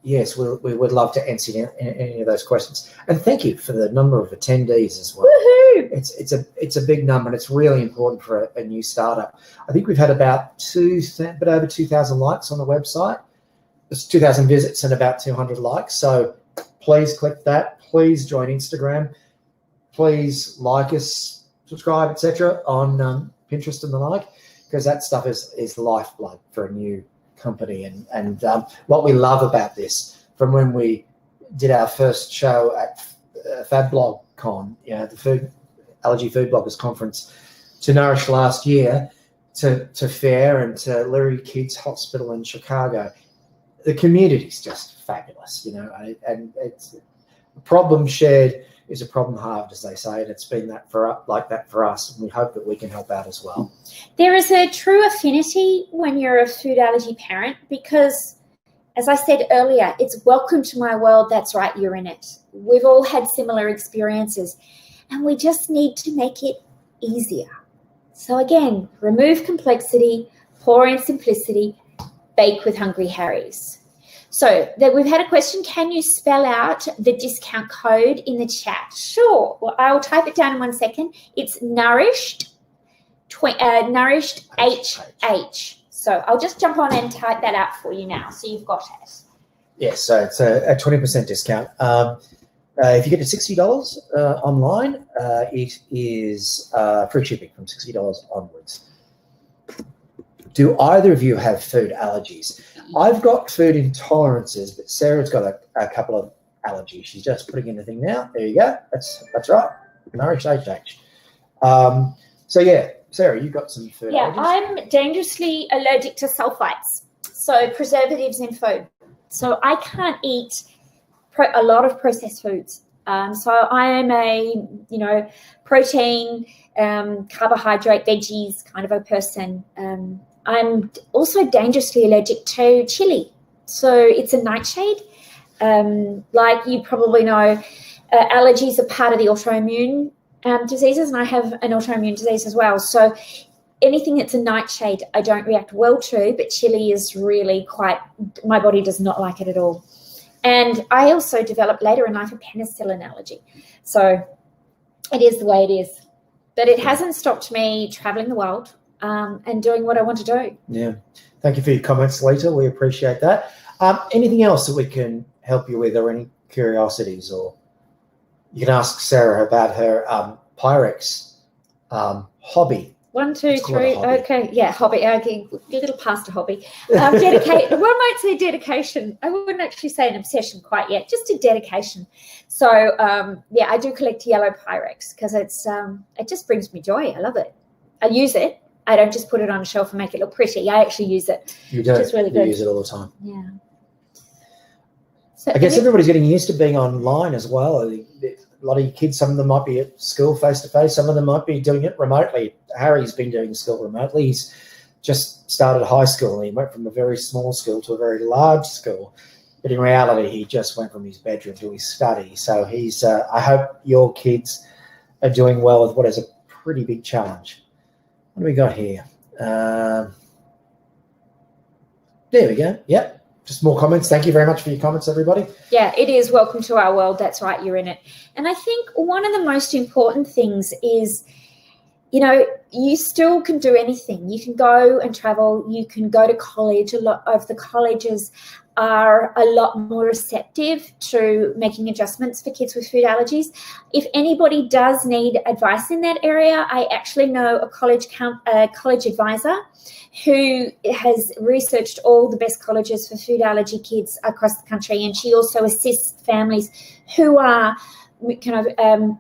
Yes, we would love to answer any of those questions. And thank you for the number of attendees as well. Woohoo! It's a big number, and it's really important for a new startup. I think we've had about over 2,000 likes on the website. It's 2,000 visits and about 200 likes. So please click that. Please join Instagram. Please like us, subscribe, etc. on Pinterest and the like, because that stuff is lifeblood for a new company. And what we love about this, from when we did our first show at FabBlogCon, the Allergy Food Bloggers Conference, to Nourish last year, to FAIR, and to Larry Kids Hospital in Chicago, the community's just fabulous, and it's a problem shared is a problem halved, as they say, and it's been like that for us, and we hope that we can help out as well. There is a true affinity when you're a food allergy parent because, as I said earlier, it's welcome to my world, that's right, you're in it. We've all had similar experiences, and we just need to make it easier. So again, remove complexity, pour in simplicity, bake with Hungry Harry's. So we've had a question. Can you spell out the discount code in the chat? Sure. Well, I will type it down in 1 second. It's nourished HH. So I'll just jump on and type that out for you now. So you've got it. Yes, so it's a 20% discount. If you get to $60 online, it is free shipping from $60 onwards. Do either of you have food allergies? I've got food intolerances, but Sarah's got a couple of allergies. She's just putting in the thing now. There you go. That's right. Nourish HH. So yeah, Sarah, you've got some food allergies. I'm dangerously allergic to sulfites, so preservatives in food. So I can't eat a lot of processed foods. So I am a, protein, carbohydrate, veggies kind of a person. I'm also dangerously allergic to chili. So it's a nightshade. Like you probably know, allergies are part of the autoimmune diseases, and I have an autoimmune disease as well. So anything that's a nightshade, I don't react well to, but chili is really my body does not like it at all. And I also developed later in life a penicillin allergy. So it is the way it is. But it hasn't stopped me traveling the world and doing what I want to do. Yeah. Thank you for your comments, Lita. We appreciate that. Anything else that we can help you with, or any curiosities? Or you can ask Sarah about her Pyrex hobby. 1, 2, 3. Okay, yeah, hobby. Okay, a little past a hobby. Dedicate. One might say dedication. I wouldn't actually say an obsession quite yet. Just a dedication. So I do collect yellow Pyrex because it just brings me joy. I love it. I use it. I don't just put it on a shelf and make it look pretty. I actually use it. You do. It's really good. You use it all the time. Yeah. So I guess everybody's getting used to being online as well. A lot of your kids, some of them might be at school face-to-face. Some of them might be doing it remotely. Harry's been doing school remotely. He's just started high school, and he went from a very small school to a very large school. But in reality, he just went from his bedroom to his study. So he's. I hope your kids are doing well with what is a pretty big challenge. What do we got here? There we go. Yep. Just more comments. Thank you very much for your comments, everybody. Yeah, it is. Welcome to our world. That's right. You're in it. And I think one of the most important things is, you still can do anything. You can go and travel. You can go to college. A lot of the colleges are a lot more receptive to making adjustments for kids with food allergies. If anybody does need advice in that area, I actually know a college advisor who has researched all the best colleges for food allergy kids across the country, and she also assists families who are kind of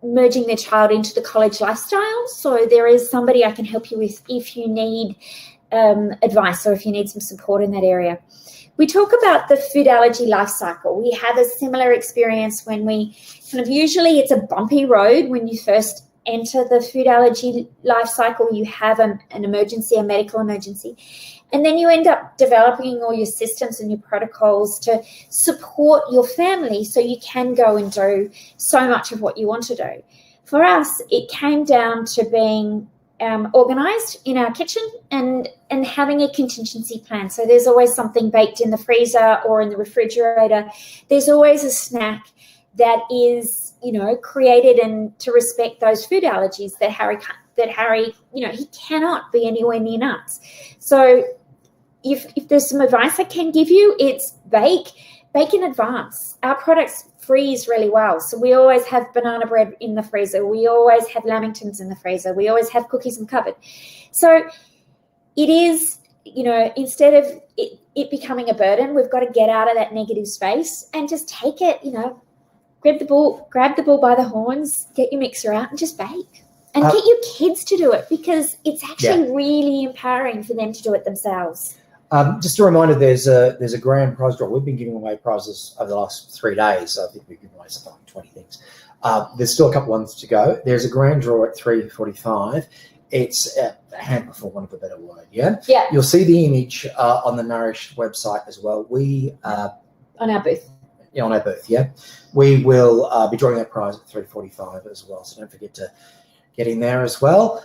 merging their child into the college lifestyle. So there is somebody I can help you with if you need advice or if you need some support in that area. We talk about the food allergy life cycle. We have a similar experience when we usually it's a bumpy road when you first enter the food allergy life cycle. You have an emergency, a medical emergency, and then you end up developing all your systems and your protocols to support your family so you can go and do so much of what you want to do. For us, it came down to being organised in our kitchen and having a contingency plan. So there's always something baked in the freezer or in the refrigerator. There's always a snack that is, created and to respect those food allergies that Harry, he cannot be anywhere near nuts. So if there's some advice I can give you, it's bake in advance. Our products freeze really well. So we always have banana bread in the freezer. We always have lamingtons in the freezer. We always have cookies in the cupboard. So it is, instead of it becoming a burden, we've got to get out of that negative space and just take it, grab the bull by the horns, get your mixer out and just bake. And get your kids to do it because it's actually really empowering for them to do it themselves. Just a reminder, there's a grand prize draw. We've been giving away prizes over the last 3 days. So I think we've given away something like 20 things. There's still a couple ones to go. There's a grand draw at 3:45. It's a hamper, for want of a better word. Yeah. You'll see the image on the Nourish website as well. We on our booth. Yeah, on our booth. Yeah, we will be drawing that prize at 3:45 as well. So don't forget to get in there as well.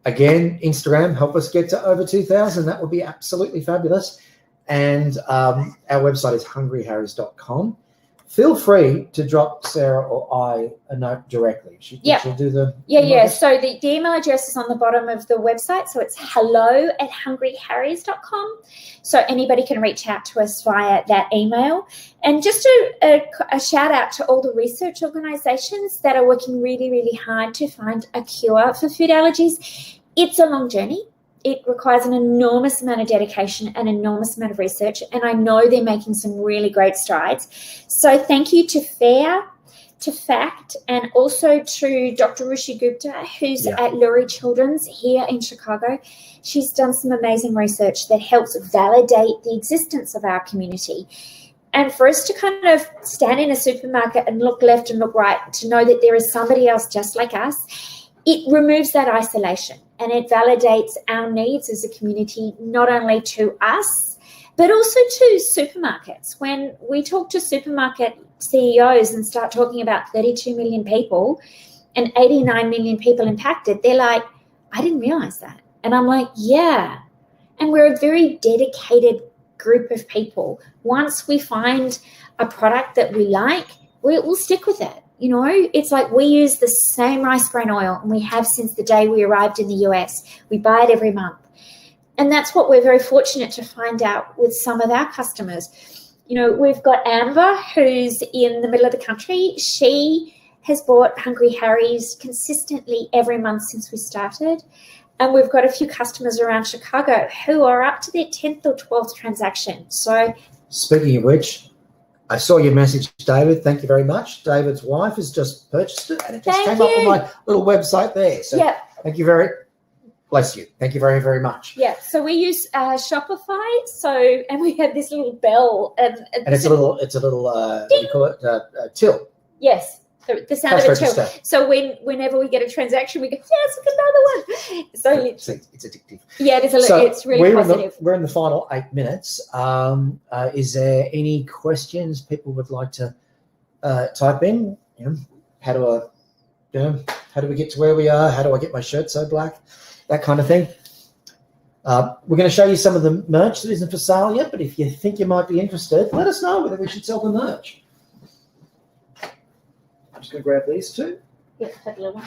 Again, Instagram, help us get to over 2,000. That would be absolutely fabulous. And our website is hungryharrys.com. feel free to drop Sarah or I a note directly. She'll do the Yeah. So the email address is on the bottom of the website. So it's hello@hungryharrys.com. So anybody can reach out to us via that email. And just a shout out to all the research organizations that are working really, really hard to find a cure for food allergies. It's a long journey. It requires an enormous amount of dedication and enormous amount of research, and I know they're making some really great strides. So thank you to FAIR, to FACT, and also to Dr. Rushi Gupta, who's at Lurie Children's here in Chicago. She's done some amazing research that helps validate the existence of our community. And for us to kind of stand in a supermarket and look left and look right, to know that there is somebody else just like us, it removes that isolation. And it validates our needs as a community, not only to us, but also to supermarkets. When we talk to supermarket CEOs and start talking about 32 million people and 89 million people impacted, they're like, I didn't realize that. And I'm like, yeah. And we're a very dedicated group of people. Once we find a product that we like, we'll stick with it. You know, it's like we use the same rice bran oil, and we have since the day we arrived in the US. We buy it every month. And that's what we're very fortunate to find out with some of our customers. You know, we've got Amber, who's in the middle of the country. She has bought Hungry Harry's consistently every month since we started. And we've got a few customers around Chicago who are up to their 10th or 12th transaction. So, speaking of which, I saw your message, David. Thank you very much. David's wife has just purchased it, and it just came up on my little website there. So thank you bless you. Thank you very, very much. Yeah. So we use Shopify. So, and we have this little bell, and it's a little what do you call it? Till. Yes. The sound of a till. So whenever we get a transaction, we go, yes, look, another one. So it's addictive. Yeah, it is. It's really positive. We're in the final 8 minutes. Is there any questions people would like to type in? You know, how do we get to where we are? How do I get my shirt so black? That kind of thing. We're going to show you some of the merch that isn't for sale yet, but if you think you might be interested, let us know whether we should sell the merch. I'm just going to grab these two. Yeah, that little one.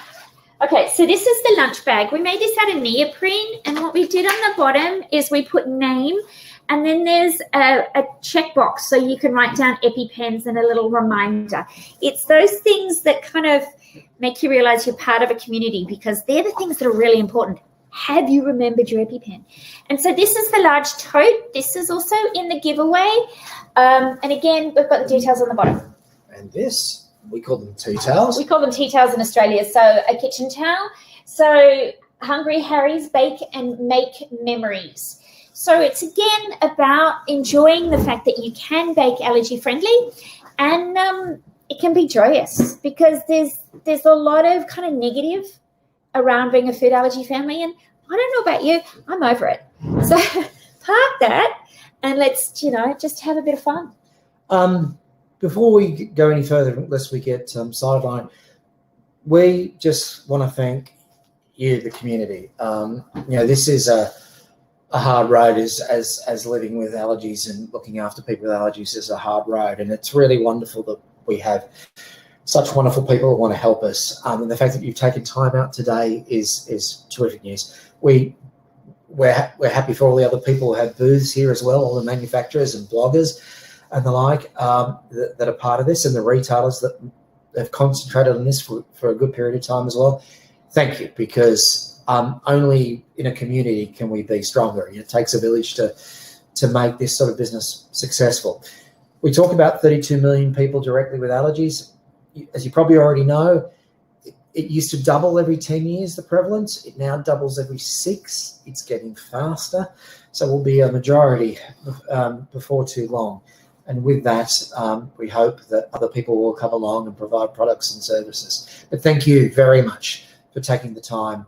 Okay, so this is the lunch bag. We made this out of neoprene, and what we did on the bottom is we put name, and then there's a checkbox so you can write down EpiPens and a little reminder. It's those things that kind of make you realize you're part of a community, because they're the things that are really important. Have you remembered your EpiPen? And so this is the large tote. This is also in the giveaway. And again, we've got the details on the bottom. And this, we call them tea towels. We call them tea towels in Australia. So a kitchen towel. So Hungry Harry's Bake and Make Memories. So it's again about enjoying the fact that you can bake allergy friendly, and it can be joyous, because there's a lot of kind of negative around being a food allergy family, and I don't know about you, I'm over it. So park that and let's, just have a bit of fun. Before we go any further, lest we get sidelined, we just want to thank you, the community. This is a hard road, as living with allergies and looking after people with allergies is a hard road, and it's really wonderful that we have such wonderful people who want to help us. And the fact that you've taken time out today is terrific news. We're happy for all the other people who have booths here as well, all the manufacturers and bloggers and the like that are part of this, and the retailers that have concentrated on this for a good period of time as well. Thank you, because only in a community can we be stronger. It takes a village to make this sort of business successful. We talk about 32 million people directly with allergies. As you probably already know, it used to double every 10 years, the prevalence. It now doubles every 6. It's getting faster. So we'll be a majority before too long. And with that, we hope that other people will come along and provide products and services. But thank you very much for taking the time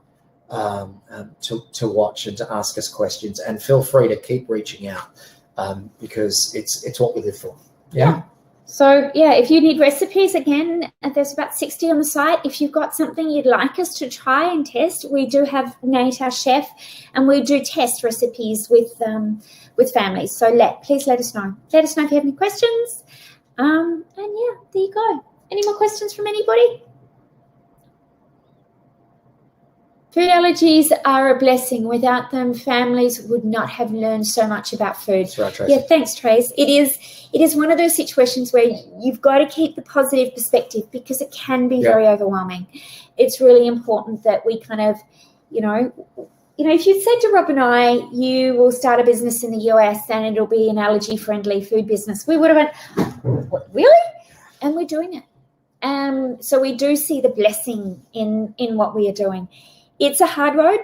to watch and to ask us questions. And feel free to keep reaching out, because it's what we live for. Yeah. So, if you need recipes, again, there's about 60 on the site. If you've got something you'd like us to try and test, we do have Nate, our chef, and we do test recipes with families. So please let us know. Let us know if you have any questions. And yeah, there you go. Any more questions from anybody? Food allergies are a blessing. Without them, families would not have learned so much about food. That's right, Tracy. Yeah, thanks, Trace. It is one of those situations where you've got to keep the positive perspective because it can be very overwhelming. It's really important that we kind of, if you said to Rob and I, you will start a business in the US and it'll be an allergy-friendly food business, we would have went, what, really? And we're doing it. So we do see the blessing in what we are doing. It's a hard road.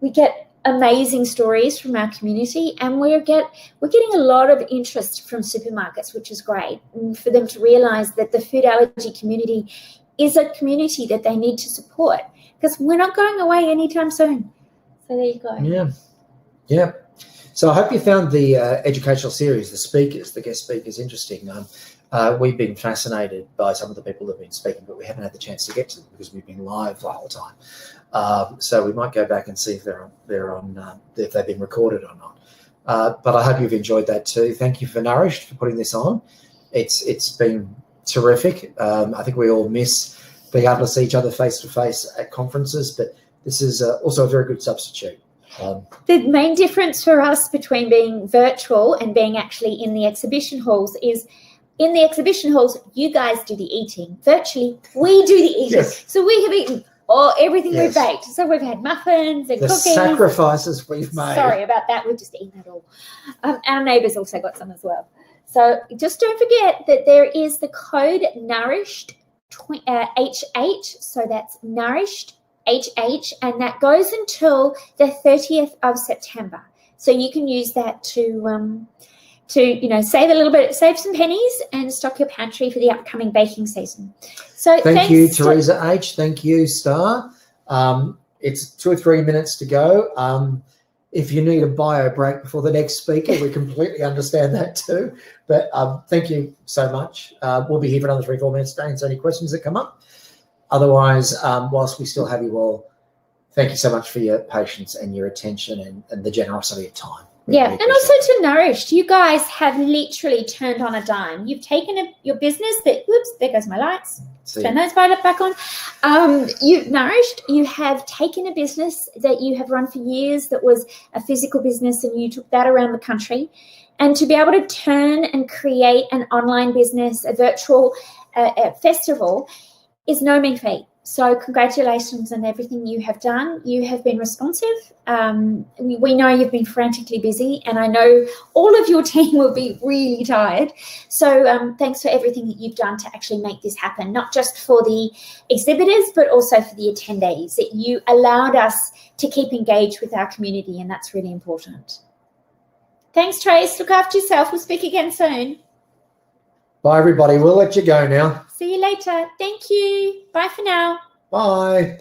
We get amazing stories from our community, and we're getting a lot of interest from supermarkets, which is great, and for them to realise that the food allergy community is a community that they need to support because we're not going away anytime soon. So there you go. Yeah. So I hope you found the educational series, the guest speakers, interesting. We've been fascinated by some of the people that have been speaking, but we haven't had the chance to get to them because we've been live the whole time. So we might go back and see if if they've been recorded or not. But I hope you've enjoyed that too. Thank you for Nourished for putting this on. It's been terrific. I think we all miss being able to see each other face to face at conferences, but this is also a very good substitute. The main difference for us between being virtual and being actually in the exhibition halls is in the exhibition halls, you guys do the eating. Virtually, we do the eating. Yes. So we have eaten everything we've baked. So we've had muffins and cookies. The sacrifices we've made. Sorry about that. We've just eaten it all. Our neighbours also got some as well. So just don't forget that there is the code Nourished H8. So that's Nourished HH, and that goes until the 30th of September. So you can use that to save a little bit, save some pennies and stock your pantry for the upcoming baking season. So thank you, Teresa H. Thank you, Star. It's 2 or 3 minutes to go. If you need a bio break before the next speaker, we completely understand that too. But thank you so much. We'll be here for another 3 or 4 minutes to answer any questions that come up. Otherwise, whilst we still have you all, thank you so much for your patience and your attention and the generosity of time. Yeah, and also to Nourished, you guys have literally turned on a dime. You've taken your business that, whoops, there goes my lights. Turn those back on. Nourished, you have taken a business that you have run for years that was a physical business, and you took that around the country. And to be able to turn and create an online business, a virtual festival, is no mean feat. So congratulations on everything you have done. You have been responsive. We know you've been frantically busy, and I know all of your team will be really tired. So thanks for everything that you've done to actually make this happen, not just for the exhibitors, but also for the attendees. That you allowed us to keep engaged with our community, and that's really important. Thanks, Trace. Look after yourself. We'll speak again soon. Bye, everybody. We'll let you go now. See you later. Thank you. Bye for now. Bye.